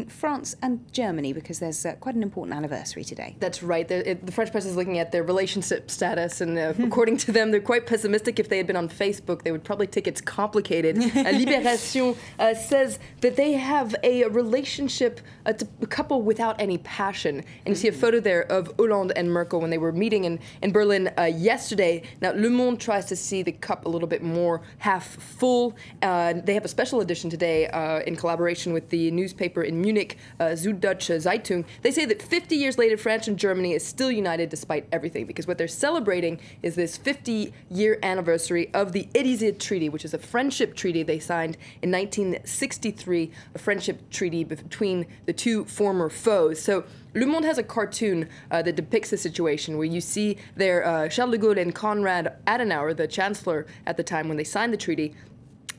France and Germany, because there's quite an important anniversary today. That's right. The French press is looking at their relationship status, and according to them, they're quite pessimistic. If they had been on Facebook, they would probably think it's complicated. Libération says that they have a relationship, a couple without any passion. And you see a photo there of Hollande and Merkel when they were meeting in Berlin yesterday. Now, Le Monde tries to see the cup a little bit more half full. They have a special edition today in collaboration with the newspaper in Munich, Süddeutsche Zeitung. They say that 50 years later, France and Germany is still united despite everything, because what they're celebrating is this 50-year anniversary of the Élysée Treaty, which is a friendship treaty they signed in 1963, a friendship treaty between the two former foes. So Le Monde has a cartoon that depicts the situation where you see there Charles de Gaulle and Konrad Adenauer, the chancellor at the time when they signed the treaty.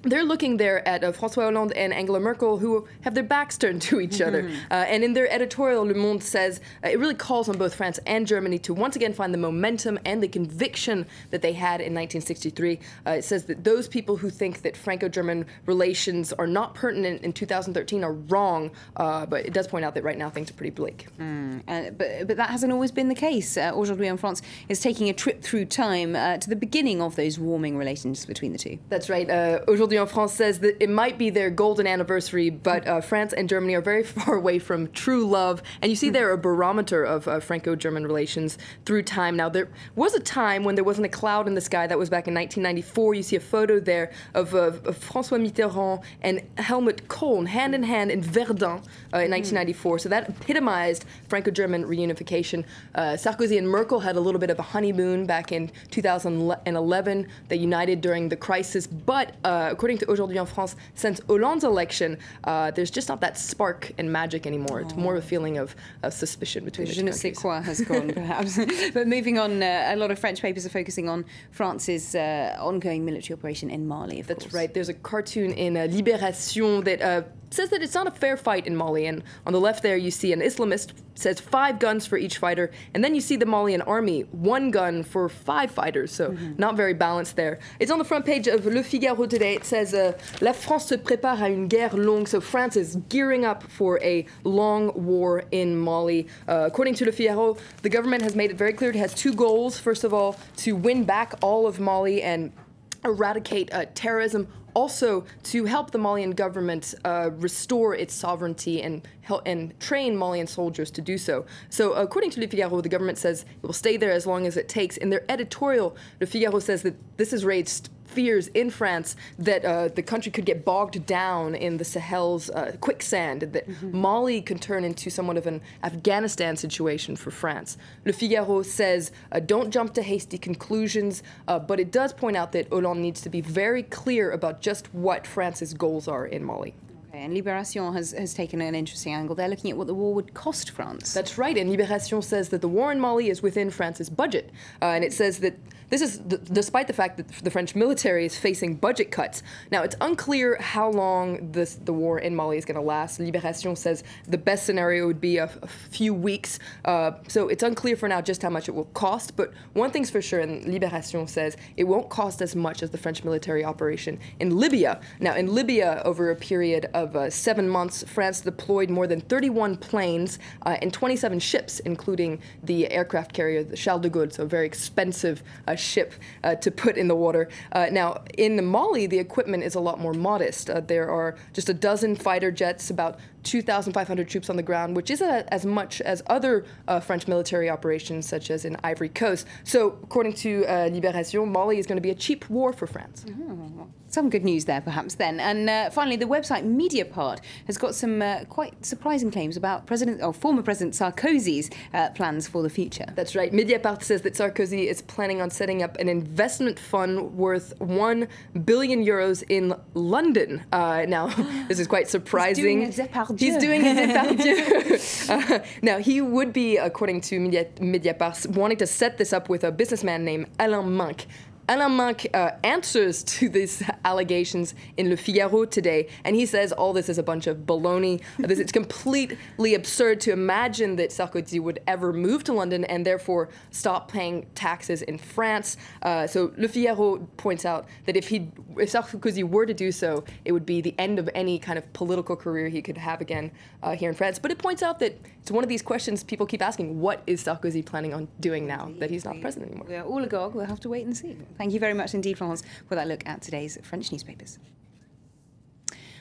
They're looking there at François Hollande and Angela Merkel, who have their backs turned to each other. And in their editorial, Le Monde says it really calls on both France and Germany to once again find the momentum and the conviction that they had in 1963. It says that those people who think that Franco-German relations are not pertinent in 2013 are wrong. But it does point out that right now things are pretty bleak. But that hasn't always been the case. Aujourd'hui en France is taking a trip through time to the beginning of those warming relations between the two. That's right. Aujourd'hui en France says that it might be their golden anniversary, but France and Germany are very far away from true love. And you see there a barometer of Franco-German relations through time. Now, there was a time when there wasn't a cloud in the sky. That was back in 1994. You see a photo there of François Mitterrand and Helmut Kohl hand in hand in Verdun in 1994. So that epitomized Franco-German reunification. Sarkozy and Merkel had a little bit of a honeymoon back in 2011. They united during the crisis, but according to Aujourd'hui en France, since Hollande's election, there's just not that spark and magic anymore. It's more of a feeling of suspicion between the two countries. Je ne sais quoi has gone, perhaps. But moving on, a lot of French papers are focusing on France's ongoing military operation in Mali, of course. That's right. There's a cartoon in Libération that says that it's not a fair fight in Mali. And on the left there, you see an Islamist says 5 guns for each fighter. And then you see the Malian army, 1 gun for 5 fighters. So not very balanced there. It's on the front page of Le Figaro today. It says, La France se prépare à une guerre longue. So France is gearing up for a long war in Mali. According to Le Figaro, the government has made it very clear it has 2 goals. First of all, to win back all of Mali and eradicate terrorism. Also, to help the Malian government restore its sovereignty and train Malian soldiers to do so. So, according to Le Figaro, the government says it will stay there as long as it takes. In their editorial, Le Figaro says that this has raised fears in France that the country could get bogged down in the Sahel's quicksand, that Mali could turn into somewhat of an Afghanistan situation for France. Le Figaro says, don't jump to hasty conclusions, but it does point out that Hollande needs to be very clear about just what France's goals are in Mali. And Libération has taken an interesting angle. They're looking at what the war would cost France. That's right, and Libération says that the war in Mali is within France's budget. And it says that this is despite the fact that the French military is facing budget cuts. Now, it's unclear how long the war in Mali is going to last. Libération says the best scenario would be a few weeks. So it's unclear for now just how much it will cost. But one thing's for sure, and Libération says it won't cost as much as the French military operation in Libya. Now, in Libya, over a period of 7 months, France deployed more than 31 planes and 27 ships, including the aircraft carrier, the Charles de Gaulle, so a very expensive ship to put in the water. Now, in Mali, the equipment is a lot more modest. There are just a dozen fighter jets, about 2,500 troops on the ground, which isn't as much as other French military operations, such as in Ivory Coast. So, according to Libération, Mali is going to be a cheap war for France. Some good news there, perhaps, then. And finally, the website Mediapart has got some quite surprising claims about former President Sarkozy's plans for the future. That's right. Mediapart says that Sarkozy is planning on setting up an investment fund worth 1 billion euros in London. Now, this is quite surprising. He's doing a Depardieu. Now, he would be, according to Mediapart, wanting to set this up with a businessman named Alain Minc. Alain Minc answers to these allegations in Le Figaro today, and he says all this is a bunch of baloney. It's completely absurd to imagine that Sarkozy would ever move to London and therefore stop paying taxes in France. So Le Figaro points out that if Sarkozy were to do so, it would be the end of any kind of political career he could have again here in France. But it points out that it's one of these questions people keep asking: what is Sarkozy planning on doing now that he's not president anymore? We are all agog. We'll have to wait and see. Thank you very much indeed, Florence, for that look at today's French newspapers.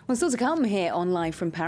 Well, still to come here on Live from Paris.